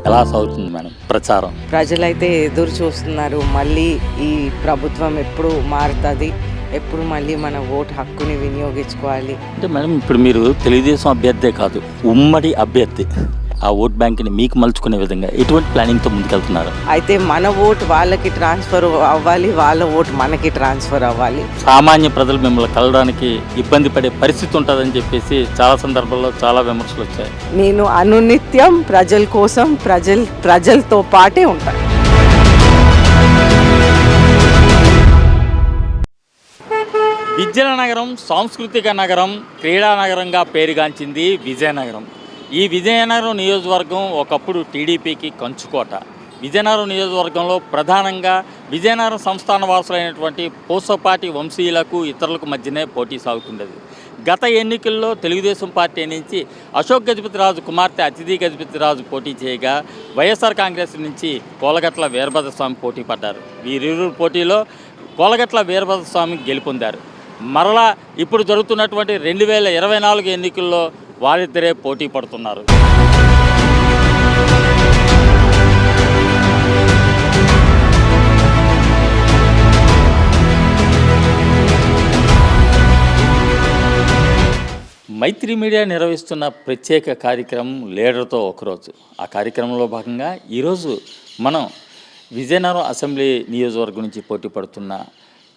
ఎలా సాగుతుంది మేడం ప్రచారం? ప్రజలైతే ఎదురు చూస్తున్నారు, మళ్ళీ ఈ ప్రభుత్వం ఎప్పుడు మారుతుంది, ఎప్పుడు మళ్ళీ మన ఓటు హక్కుని వినియోగించుకోవాలి. అంటే మేడం ఇప్పుడు మీరు తెలుగుదేశం అభ్యర్థే కాదు, ఉమ్మడి అభ్యర్థి, ఆ ఓట్ బ్యాంక్ని మీకు మలుచుకునే విధంగా ఎటువంటి ప్లానింగ్తో ముందుకెళ్తున్నారు? అయితే మన ఓటు వాళ్ళకి ట్రాన్స్ఫర్ అవ్వాలి, వాళ్ళ ఓటు మనకి ట్రాన్స్ఫర్ అవ్వాలి. సామాన్య ప్రజలు మిమ్మల్ని కలవడానికి ఇబ్బంది పడే పరిస్థితి ఉంటుందని చెప్పేసి చాలా సందర్భాల్లో చాలా విమర్శలు వచ్చాయి. నేను అనునిత్యం ప్రజల కోసం ప్రజలతో పాటే ఉంటాను. విద్యల నగరం, సాంస్కృతిక నగరం, క్రీడా నగరంగా పేరుగాంచింది విజయనగరం. ఈ విజయనగరం నియోజకవర్గం ఒకప్పుడు టీడీపీకి కంచుకోట. విజయనగరం నియోజకవర్గంలో ప్రధానంగా విజయనగరం సంస్థాన వారసులైనటువంటి పూసపాటి వంశీయులకు ఇతరులకు మధ్యనే పోటీ సాగుతుండేది. గత ఎన్నికల్లో తెలుగుదేశం పార్టీ నుంచి అశోక్ గజపతిరాజు కుమార్తె అతిథి గజపతిరాజు పోటీ చేయగా, వైఎస్ఆర్ కాంగ్రెస్ నుంచి కోలగట్ల వీరభద్రస్వామి పోటీ పడ్డారు. వీరిరువురు పోటీలో కోలగట్ల వీరభద్రస్వామి గెలుపొందారు. మరలా ఇప్పుడు జరుగుతున్నటువంటి 2024 ఎన్నికల్లో వారిద్దరే పోటీ పడుతున్నారు. మైత్రి మీడియా నిర్వహిస్తున్న ప్రత్యేక కార్యక్రమం లీడర్తో ఒకరోజు. ఆ కార్యక్రమంలో భాగంగా ఈరోజు మనం విజయనగరం అసెంబ్లీ నియోజకవర్గం నుంచి పోటీ పడుతున్న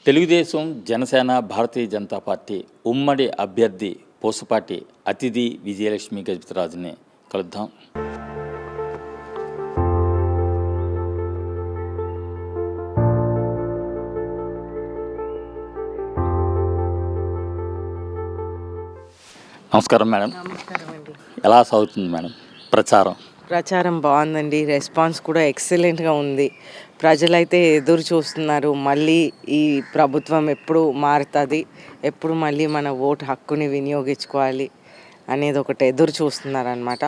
తెలుగుదేశం, జనసేన, భారతీయ జనతా పార్టీ ఉమ్మడి అభ్యర్థి పూసపాటి అతిథి విజయలక్ష్మి గజపతిరాజుని కలుద్దాం. నమస్కారం మేడం. నమస్కారం అండి. ఎలా సాగుతుంది మేడం ప్రచారం బాగుందండి, రెస్పాన్స్ కూడా ఎక్సలెంట్గా ఉంది. ప్రజలైతే ఎదురు చూస్తున్నారు, మళ్ళీ ఈ ప్రభుత్వం ఎప్పుడు మారుతుంది, ఎప్పుడు మళ్ళీ మన ఓటు హక్కుని వినియోగించుకోవాలి అనేది ఒకటి ఎదురు చూస్తున్నారు అనమాట.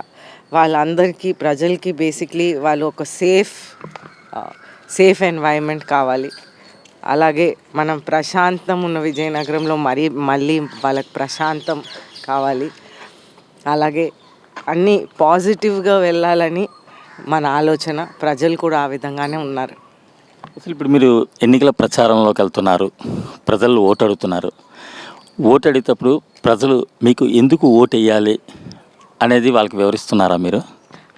వాళ్ళందరికీ ప్రజలకి బేసిక్లీ వాళ్ళు ఒక సేఫ్ ఎన్వైరన్మెంట్ కావాలి. అలాగే మనం ప్రశాంతం ఉన్న విజయనగరంలో మళ్ళీ వాళ్ళకి ప్రశాంతం కావాలి. అలాగే అన్నీ పాజిటివ్గా వెళ్ళాలని మన ఆలోచన. ప్రజలు కూడా ఆ విధంగానే ఉన్నారు. అసలు ఇప్పుడు మీరు ఎన్నికల ప్రచారంలోకి వెళ్తున్నారు, ప్రజలు ఓటు అడుగుతున్నారు. ఓటు అడిగేటప్పుడు ప్రజలు మీకు ఎందుకు ఓటు వేయాలి అనేది వాళ్ళకి వివరిస్తున్నారా మీరు?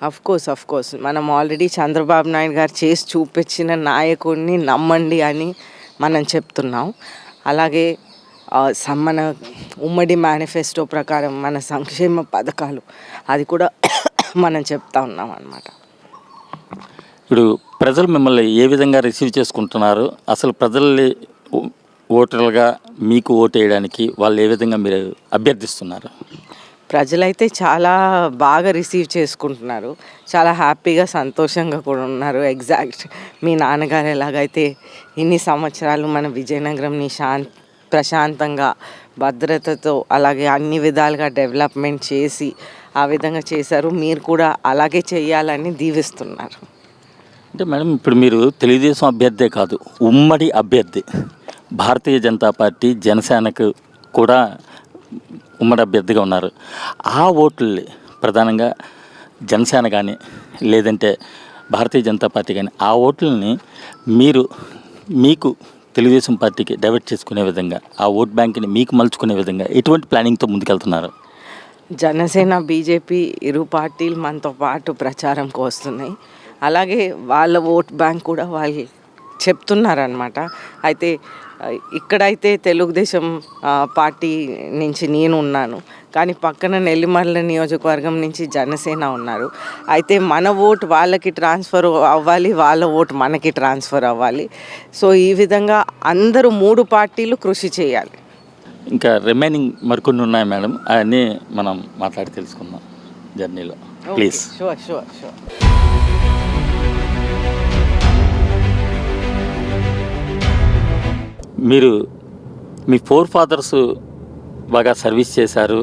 అఫ్ కోర్స్ మనం ఆల్రెడీ చంద్రబాబు నాయుడు గారు చేసి చూపించిన నాయకుడిని నమ్మండి అని మనం చెప్తున్నాం. అలాగే మన ఉమ్మడి మేనిఫెస్టో ప్రకారం మన సంక్షేమ పథకాలు అది కూడా మనం చెప్తా ఉన్నాం అన్నమాట. ఇప్పుడు ప్రజలు మిమ్మల్ని ఏ విధంగా రిసీవ్ చేసుకుంటున్నారు? అసలు ప్రజల్ని ఓటర్లుగా మీకు ఓటు వేయడానికి వాళ్ళు ఏ విధంగా మీరు అభ్యర్థిస్తున్నారు? ప్రజలైతే చాలా బాగా రిసీవ్ చేసుకుంటున్నారు, చాలా హ్యాపీగా సంతోషంగా కూడా ఉన్నారు. ఎగ్జాక్ట్ మీ నాన్నగారు ఎలాగైతే ఇన్ని సంవత్సరాలు మన విజయనగరంని ప్రశాంతంగా, భద్రతతో, అలాగే అన్ని విధాలుగా డెవలప్మెంట్ చేసి ఆ విధంగా చేశారు, మీరు కూడా అలాగే చేయాలని దీవిస్తున్నారు. అంటే మేడం ఇప్పుడు మీరు తెలుగుదేశం అభ్యర్థే కాదు, ఉమ్మడి అభ్యర్థి, భారతీయ జనతా పార్టీ, జనసేనకు కూడా ఉమ్మడి అభ్యర్థిగా ఉన్నారు. ఆ ఓట్లని ప్రధానంగా జనసేన కానీ లేదంటే భారతీయ జనతా పార్టీ కానీ ఆ ఓట్లని మీకు తెలుగుదేశం పార్టీకి డైవర్ట్ చేసుకునే విధంగా, ఆ ఓట్ బ్యాంక్ని మీకు మలుచుకునే విధంగా ఎటువంటి ప్లానింగ్తో ముందుకెళ్తున్నారు? జనసేన, బీజేపీ ఇరు పార్టీలు మనతో పాటు ప్రచారంకి వస్తున్నాయి. అలాగే వాళ్ళ ఓట్ బ్యాంక్ కూడా వాళ్ళు చెప్తున్నారనమాట. అయితే ఇక్కడైతే తెలుగుదేశం పార్టీ నుంచి నేను ఉన్నాను, కానీ పక్కన నెల్లిమర్ల నియోజకవర్గం నుంచి జనసేన ఉన్నారు. అయితే మన ఓటు వాళ్ళకి ట్రాన్స్ఫర్ అవ్వాలి, వాళ్ళ ఓటు మనకి ట్రాన్స్ఫర్ అవ్వాలి. సో ఈ విధంగా అందరూ 3 పార్టీలు కృషి చేయాలి. ఇంకా రిమైనింగ్ మరికొన్ని ఉన్నాయి మేడం, అవన్నీ మనం మాట్లాడి తెలుసుకుందాం జర్నీలో. ప్లీజ్. షూర్. మీరు మీ 4 ఫాదర్స్ బాగా సర్వీస్ చేశారు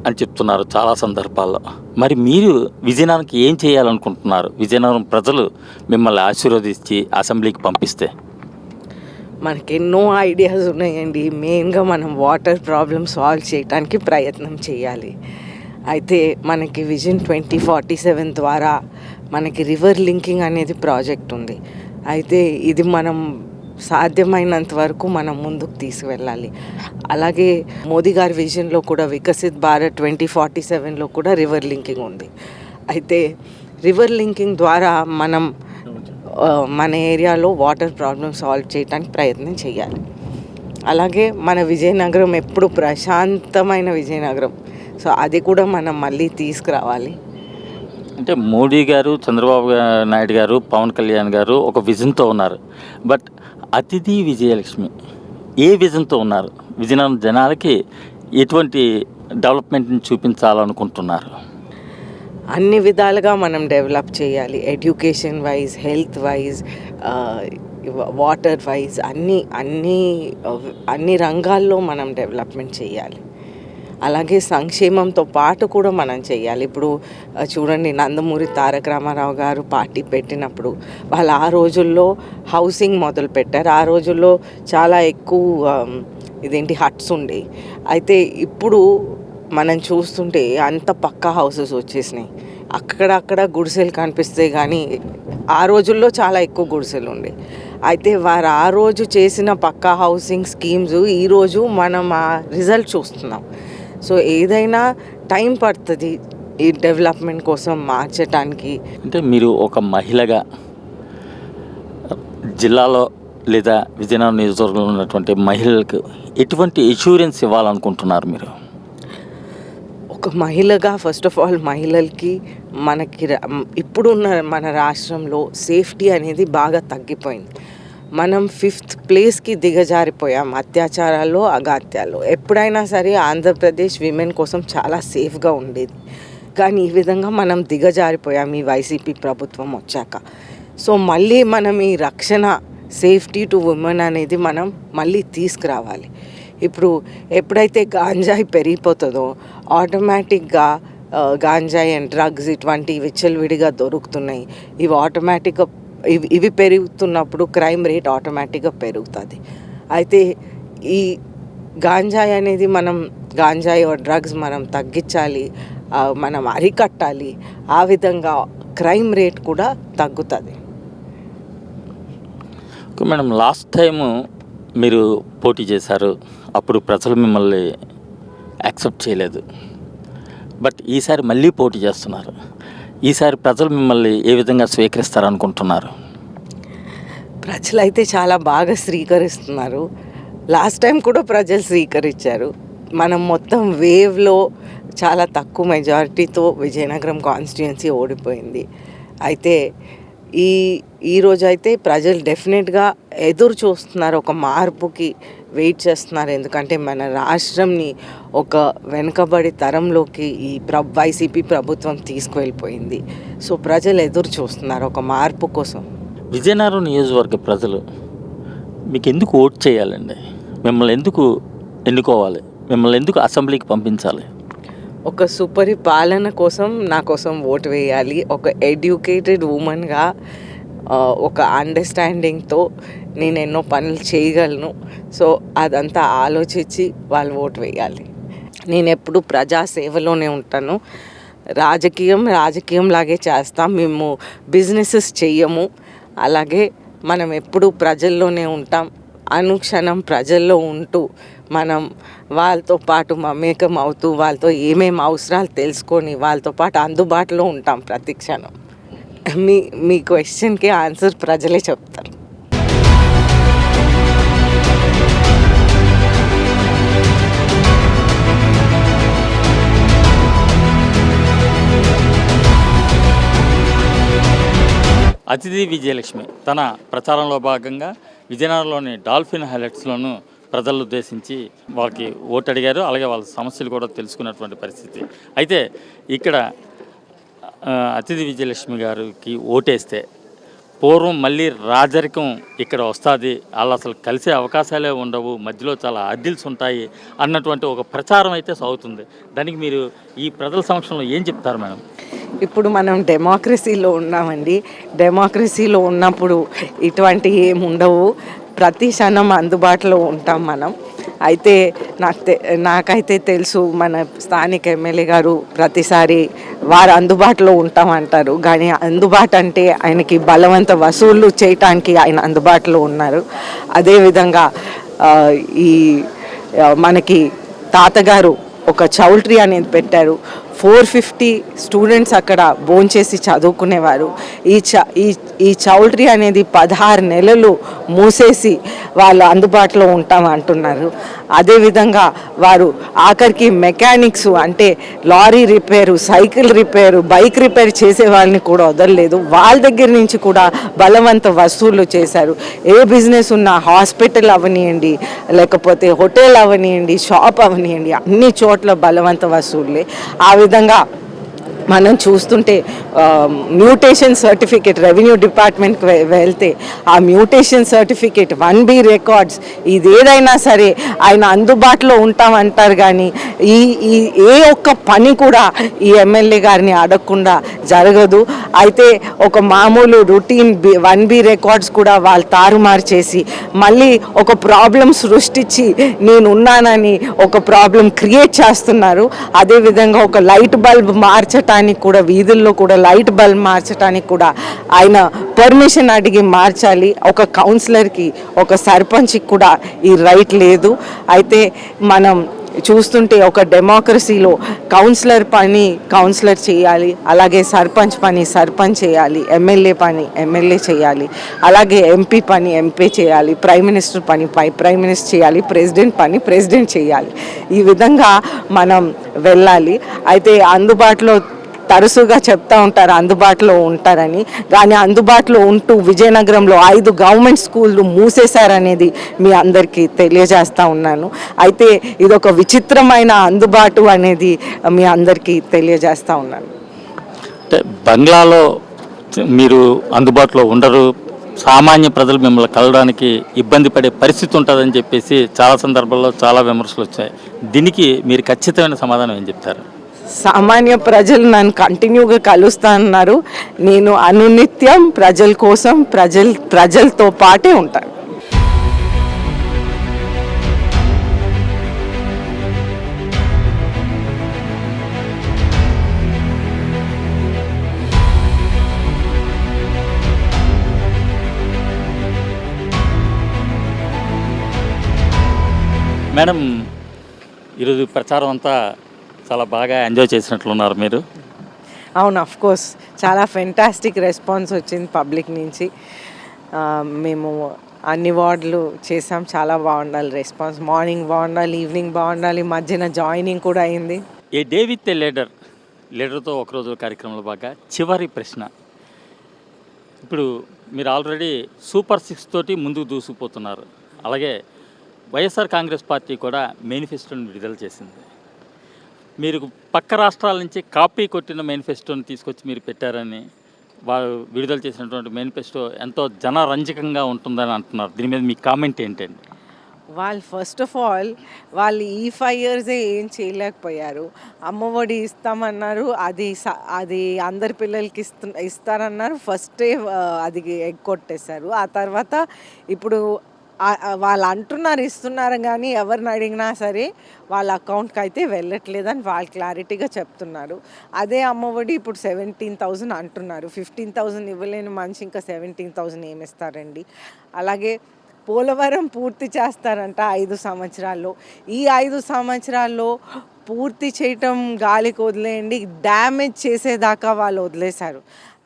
అని చెప్తున్నారు చాలా సందర్భాల్లో. మరి మీరు విజయనగరంకి ఏం చేయాలనుకుంటున్నారు? విజయనగరం ప్రజలు మిమ్మల్ని ఆశీర్వదించి అసెంబ్లీకి పంపిస్తే. మనకి ఎన్నో ఐడియాస్ ఉన్నాయండి. మెయిన్గా మనం వాటర్ ప్రాబ్లమ్ సాల్వ్ చేయడానికి ప్రయత్నం చేయాలి. అయితే మనకి విజన్ 2047 ద్వారా మనకి రివర్ లింకింగ్ అనేది ప్రాజెక్ట్ ఉంది. అయితే ఇది మనం సాధ్యమైనంత వరకు మనం ముందుకు తీసుకువెళ్ళాలి. అలాగే మోదీ గారి విజన్లో కూడా వికసిత్ భారత్ 2047లో కూడా రివర్ లింకింగ్ ఉంది. అయితే రివర్ లింకింగ్ ద్వారా మనం మన ఏరియాలో వాటర్ ప్రాబ్లమ్ సాల్వ్ చేయడానికి ప్రయత్నం చేయాలి. అలాగే మన విజయనగరం ఎప్పుడు ప్రశాంతమైన విజయనగరం, సో అది కూడా మనం మళ్ళీ తీసుకురావాలి. అంటే మోడీ గారు, చంద్రబాబు నాయుడు గారు, పవన్ కళ్యాణ్ గారు ఒక విజన్తో ఉన్నారు. బట్ అతిథి విజయలక్ష్మి ఏ విజన్తో ఉన్నారు? విజయనగరం జనాలకి ఎటువంటి డెవలప్మెంట్ని చూపించాలనుకుంటున్నారు? అన్ని విధాలుగా మనం డెవలప్ చేయాలి. Education wise, health wise, water wise, అన్ని రంగాల్లో మనం డెవలప్మెంట్ చేయాలి. అలాగే సంక్షేమంతో పాటు కూడా మనం చేయాలి. ఇప్పుడు చూడండి, నందమూరి తారక రామారావు గారు పార్టీ పెట్టినప్పుడు వాళ్ళు ఆ రోజుల్లో హౌసింగ్ మొదలు పెట్టారు. ఆ రోజుల్లో చాలా ఎక్కువ హట్స్ ఉండే. అయితే ఇప్పుడు మనం చూస్తుంటే అంత పక్కా హౌసెస్ వచ్చేసినాయి. అక్కడక్కడ గుడిసెలు కనిపిస్తాయి, కానీ ఆ రోజుల్లో చాలా ఎక్కువ గుడిసెలు ఉండే. అయితే వారు ఆ రోజు చేసిన పక్కా హౌసింగ్ స్కీమ్స్ ఈరోజు మనం ఆ రిజల్ట్ చూస్తున్నాం. సో ఏదైనా టైం పడుతుంది ఈ డెవలప్మెంట్ కోసం మార్చడానికి. అంటే మీరు ఒక మహిళగా జిల్లాలో లేదా విజయనగరం నియోజకవర్గంలో ఉన్నటువంటి మహిళలకు ఎటువంటి ఇన్సూరెన్స్ ఇవ్వాలనుకుంటున్నారు మీరు? ఒక మహిళగా ఫస్ట్ ఆఫ్ ఆల్ మహిళలకి మనకి ఇప్పుడున్న మన రాష్ట్రంలో సేఫ్టీ అనేది బాగా తగ్గిపోయింది. మనం 5th ప్లేస్కి దిగజారిపోయాం అత్యాచారాల్లో, అగాత్యాల్లో. ఎప్పుడైనా సరే ఆంధ్రప్రదేశ్ విమెన్ కోసం చాలా సేఫ్గా ఉండేది, కానీ ఈ విధంగా మనం దిగజారిపోయాం ఈ వైసీపీ ప్రభుత్వం వచ్చాక. సో మళ్ళీ మనం ఈ రక్షణ, సేఫ్టీ టు ఉమెన్ అనేది మనం మళ్ళీ తీసుకురావాలి. ఇప్పుడు ఎప్పుడైతే గాంజాయి పెరిగిపోతుందో ఆటోమేటిక్గా గాంజాయి అండ్ డ్రగ్స్ ఇటువంటి విచ్చలవిడిగా దొరుకుతున్నాయి. ఇవి ఆటోమేటిక్గా ఇవి పెరుగుతున్నప్పుడు క్రైమ్ రేట్ ఆటోమేటిక్గా పెరుగుతుంది. అయితే ఈ గాంజాయి అనేది గాంజాయి డ్రగ్స్ మనం తగ్గించాలి, మనం అరికట్టాలి. ఆ విధంగా క్రైమ్ రేట్ కూడా తగ్గుతుంది. మేడం, లాస్ట్ టైము మీరు పోటీ చేశారు, అప్పుడు ప్రజలు మిమ్మల్ని యాక్సెప్ట్ చేయలేదు. బట్ ఈసారి మళ్ళీ పోటీ చేస్తున్నారు. ఈసారి ప్రజలు మిమ్మల్ని ఏ విధంగా స్వీకరిస్తారనుకుంటున్నారు? ప్రజలు అయితే చాలా బాగా స్వీకరిస్తున్నారు. లాస్ట్ టైం కూడా ప్రజలు స్వీకరించారు. మనం మొత్తం వేవ్లో చాలా తక్కువ మెజారిటీతో విజయనగరం కాన్స్టిట్యుయెన్సీ ఓడిపోయింది. అయితే ఈరోజు అయితే ప్రజలు డెఫినెట్గా ఎదురు చూస్తున్నారు, ఒక మార్పుకి వెయిట్ చేస్తున్నారు. ఎందుకంటే మన రాష్ట్రంని ఒక వెనుకబడి తరంలోకి ఈ వైసీపీ ప్రభుత్వం తీసుకువెళ్ళిపోయింది. సో ప్రజలు ఎదురు చూస్తున్నారు ఒక మార్పు కోసం. విజయనగరం నియోజకవర్గ ప్రజలు మీకు ఎందుకు ఓట్ చేయాలండి? మిమ్మల్ని ఎందుకు ఎన్నుకోవాలి? మిమ్మల్ని ఎందుకు అసెంబ్లీకి పంపించాలి? ఒక సుపరిపాలన కోసం నా కోసం ఓటు వేయాలి. ఒక ఎడ్యుకేటెడ్ ఉమెన్గా ఒక అండర్స్టాండింగ్తో నేను ఎన్నో పనులు చేయగలను. సో అదంతా ఆలోచించి వాళ్ళు ఓటు వేయాలి. నేను ఎప్పుడు ప్రజాసేవలోనే ఉంటాను. రాజకీయం లాగే చేస్తాం. మేము బిజినెసెస్ చెయ్యము. అలాగే మనం ఎప్పుడు ప్రజల్లోనే ఉంటాం. అనుక్షణం ప్రజల్లో ఉంటూ మనం వాళ్ళతో పాటు మమేకం అవుతూ వాళ్ళతో ఏమేమి అవసరాలు తెలుసుకొని వాళ్ళతో పాటు అందుబాటులో ఉంటాం ప్రతి క్షణం. మీ క్వశ్చన్కి ఆన్సర్ ప్రజలే చెప్తారు. అతిథి విజయలక్ష్మి తన ప్రచారంలో భాగంగా విజయనగరంలోని డాల్ఫిన్ హైలైట్స్లోనూ ప్రజలను ఉద్దేశించి వాళ్ళకి ఓటు అడిగారు. అలాగే వాళ్ళ సమస్యలు కూడా తెలుసుకున్నటువంటి పరిస్థితి. అయితే ఇక్కడ అతిథి విజయలక్ష్మి గారికి ఓటేస్తే పూర్వం మళ్ళీ రాజరికం ఇక్కడ వస్తుంది, వాళ్ళు అసలు కలిసే అవకాశాలే ఉండవు, మధ్యలో చాలా అడ్డిల్స్ ఉంటాయి అన్నటువంటి ఒక ప్రచారం అయితే సాగుతుంది. దానికి మీరు ఈ ప్రజల సమక్షంలో ఏం చెప్తారు మేడం? ఇప్పుడు మనం డెమోక్రసీలో ఉన్నామండి. డెమోక్రసీలో ఉన్నప్పుడు ఇటువంటి ఏమి ఉండవు. ప్రతి క్షణం అందుబాటులో ఉంటాం మనం. అయితే నాకైతే తెలుసు మన స్థానిక ఎమ్మెల్యే గారు ప్రతిసారి వారు అందుబాటులో ఉంటామంటారు, కానీ అందుబాటు అంటే ఆయనకి బలవంత వసూళ్ళు చేయటానికి ఆయన అందుబాటులో ఉన్నారు. అదేవిధంగా ఆ, ఈ మనకి తాతగారు ఒక చౌల్ట్రీ అనేది పెట్టారు. 450 స్టూడెంట్స్ అక్కడ భోంచేసి చదువుకునేవారు. ఈ చౌల్ట్రీ అనేది 16 నెలలు మూసేసి వాళ్ళు అందుబాటులో ఉంటాం అంటున్నారు. అదేవిధంగా వారు ఆఖరికి మెకానిక్స్ అంటే lorry repair, cycle repair, bike repair చేసే వాళ్ళని కూడా వదలలేదు. వాళ్ళ దగ్గర నుంచి కూడా బలవంత వసూళ్ళు చేశారు. ఏ బిజినెస్ ఉన్నా, హాస్పిటల్ అవనియండి, లేకపోతే హోటల్ అవనియండి, షాప్ అవనియండి, అన్ని చోట్ల బలవంత వసూళ్ళే. ఆ విధంగా మనం చూస్తుంటే మ్యూటేషన్ సర్టిఫికేట్ రెవెన్యూ డిపార్ట్మెంట్కి వెళ్తే ఆ మ్యూటేషన్ సర్టిఫికేట్ 1B రికార్డ్స్ ఇదేదైనా సరే ఆయన అందుబాటులో ఉంటామంటారు, కానీ ఈ ఏ ఒక్క పని కూడా ఈ ఎమ్మెల్యే గారిని అడగకుండా జరగదు. అయితే ఒక మామూలు రొటీన్ 1B రికార్డ్స్ కూడా వాళ్ళు తారుమారు చేసి మళ్ళీ ఒక ప్రాబ్లం సృష్టించి నేనున్నానని ఒక ప్రాబ్లం క్రియేట్ చేస్తున్నారు. అదేవిధంగా ఒక లైట్ బల్బ్ మార్చటానికి కూడా, వీధుల్లో కూడా లైట్ బల్బ్ మార్చడానికి కూడా ఆయన పర్మిషన్ అడిగి మార్చాలి. ఒక కౌన్సిలర్కి, ఒక సర్పంచ్కి కూడా ఈ రైట్ లేదు. అయితే మనం చూస్తుంటే ఒక డెమోక్రసీలో కౌన్సిలర్ పని కౌన్సిలర్ చేయాలి, అలాగే సర్పంచ్ పని సర్పంచ్ చేయాలి, ఎమ్మెల్యే పని ఎమ్మెల్యే చేయాలి, అలాగే ఎంపీ పని ఎంపీ చేయాలి, ప్రైమ్ మినిస్టర్ పని ప్రైమ్ మినిస్టర్ చేయాలి, ప్రెసిడెంట్ పని ప్రెసిడెంట్ చేయాలి. ఈ విధంగా మనం వెళ్ళాలి. అయితే అందుబాటులో తరచుగా చెప్తా ఉంటారు అందుబాటులో ఉంటారని, కానీ అందుబాటులో ఉంటూ విజయనగరంలో 5 గవర్నమెంట్ స్కూళ్ళు మూసేశారనేది మీ అందరికీ తెలియజేస్తూ ఉన్నాను. అయితే ఇదొక విచిత్రమైన అందుబాటు అనేది మీ అందరికీ తెలియజేస్తూ ఉన్నాను. అంటే బంగ్లాలో మీరు అందుబాటులో ఉండరు, సామాన్య ప్రజలు మిమ్మల్ని కలవడానికి ఇబ్బంది పడే పరిస్థితి ఉంటుందని చెప్పేసి చాలా సందర్భాల్లో చాలా విమర్శలు వచ్చాయి. దీనికి మీరు ఖచ్చితమైన సమాధానం ఏం చెప్తారు? సామాన్య ప్రజలు నన్ను కంటిన్యూగా కలుస్తా అన్నారు. నేను అనునిత్యం ప్రజల కోసం ప్రజలతో పాటే ఉంటాను. మేడం, ఈరోజు ప్రచారం అంతా చాలా బాగా ఎంజాయ్ చేసినట్లున్నారు మీరు. అవును, ఆఫ్ కోర్స్ చాలా ఫెంటాస్టిక్ రెస్పాన్స్ వచ్చింది పబ్లిక్ నుంచి. మేము అన్ని వార్డులు చేసాం, చాలా బాగుండాలి రెస్పాన్స్. మార్నింగ్ బాగుండాలి, ఈవినింగ్ బాగుండాలి, మధ్యన జాయినింగ్ కూడా అయింది. ఏ డే విత్ ఏ లీడర్తో ఒకరోజు కార్యక్రమంలో బాగా చివరి ప్రశ్న. ఇప్పుడు మీరు ఆల్రెడీ సూపర్ 6 తోటి ముందుకు దూసుకుపోతున్నారు. అలాగే వైఎస్ఆర్ కాంగ్రెస్ పార్టీ కూడా మేనిఫెస్టోని విడుదల చేసింది. మీరు పక్క రాష్ట్రాల నుంచి కాపీ కొట్టిన మేనిఫెస్టోని తీసుకొచ్చి మీరు పెట్టారని, వాళ్ళు విడుదల చేసినటువంటి మేనిఫెస్టో ఎంతో జనరంజకంగా ఉంటుందని అంటున్నారు. దీని మీద మీ కామెంట్ ఏంటండి? వాళ్ళు ఫస్ట్ ఆఫ్ ఆల్ వాళ్ళు ఈ 5 ఇయర్సే ఏం చేయలేకపోయారు. అమ్మఒడి ఇస్తామన్నారు, అది అందరి పిల్లలకి ఇస్తారన్నారు. ఫస్టే అది ఎగ్గొట్టేశారు. ఆ తర్వాత ఇప్పుడు వాళ్ళు అంటున్నారు ఇస్తున్నారు, కానీ ఎవరిని అడిగినా సరే వాళ్ళ అకౌంట్కి అయితే వెళ్ళట్లేదని వాళ్ళు క్లారిటీగా చెప్తున్నారు. అదే అమ్మఒడి ఇప్పుడు 17,000 అంటున్నారు. 15,000 ఇవ్వలేని మనిషి ఇంకా 17,000 ఏమి ఇస్తారండి? అలాగే పోలవరం పూర్తి చేస్తారంట 5 సంవత్సరాల్లో. ఈ 5 సంవత్సరాల్లో పూర్తి చేయటం గాలికి వదిలేయండి, డ్యామేజ్ చేసేదాకా వాళ్ళు వదిలేశారు.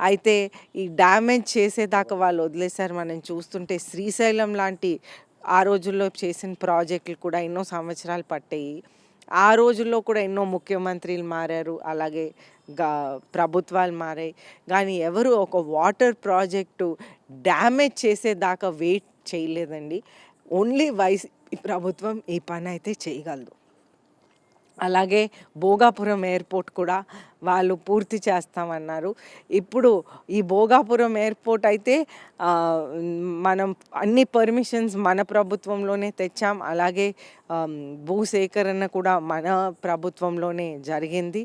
అయితే ఈ డ్యామేజ్ చేసేదాకా వాళ్ళు వదిలేశారు. మనం చూస్తుంటే శ్రీశైలం లాంటి ఆ రోజుల్లో చేసిన ప్రాజెక్టులు కూడా ఎన్నో సంవత్సరాలు పట్టాయి. ఆ రోజుల్లో కూడా ఎన్నో ముఖ్యమంత్రులు మారారు, అలాగే ప్రభుత్వాలు మారాయి, కానీ ఎవరు ఒక వాటర్ ప్రాజెక్టు డ్యామేజ్ చేసేదాకా వెయిట్ చేయలేదండి. ఓన్లీ వైసీపీ ప్రభుత్వం ఈ పని అయితే చేయగలదు. అలాగే భోగాపురం ఎయిర్పోర్ట్ కూడా వాళ్ళు పూర్తి చేస్తామన్నారు. ఇప్పుడు ఈ భోగాపురం ఎయిర్పోర్ట్ అయితే మనం అన్ని పర్మిషన్స్ మన ప్రభుత్వంలోనే తెచ్చాం. అలాగే భూసేకరణ కూడా మన ప్రభుత్వంలోనే జరిగింది.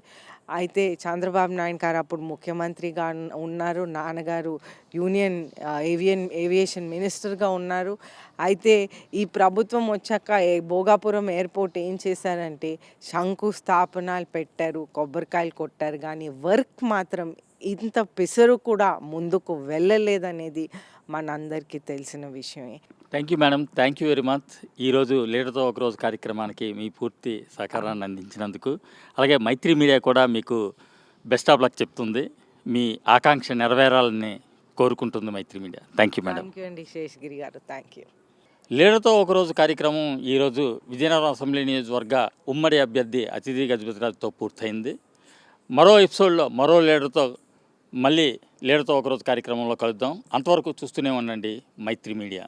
అయితే చంద్రబాబు నాయుడు గారు అప్పుడు ముఖ్యమంత్రిగా ఉన్నారు, నాన్నగారు యూనియన్ ఏవియేషన్ మినిస్టర్గా ఉన్నారు. అయితే ఈ ప్రభుత్వం వచ్చాక భోగాపురం ఎయిర్పోర్ట్ ఏం చేశారంటే శంకుస్థాపనలు పెట్టారు, కొబ్బరికాయలు కొట్టారు, కానీ వర్క్ మాత్రం ఇంత పిసరు కూడా ముందుకు వెళ్ళలేదనేది మనందరికీ తెలిసిన విషయమే. Thank you madam, thank you very much. ఈరోజు లీడర్తో ఒకరోజు కార్యక్రమానికి మీ పూర్తి సహకారాన్ని అందించినందుకు. అలాగే మైత్రి మీడియా కూడా మీకు బెస్ట్ ఆఫ్ లక్ చెప్తుంది. మీ ఆకాంక్ష నెరవేరాలని కోరుకుంటుంది Maitri media. Thank you madam. Thank you అండి శేషగిరి గారు, థ్యాంక్ యూ. లీడర్తో ఒకరోజు కార్యక్రమం ఈరోజు విజయనగరం అసెంబ్లీ నియోజకవర్గ ఉమ్మడి అభ్యర్థి అతిథి గజపతిరాజుతో పూర్తయింది. మరో ఎపిసోడ్లో మరో లీడర్తో మళ్ళీ లీడర్తో ఒకరోజు కార్యక్రమంలో కలుద్దాం. అంతవరకు చూస్తూనే ఉండండి మైత్రి మీడియా.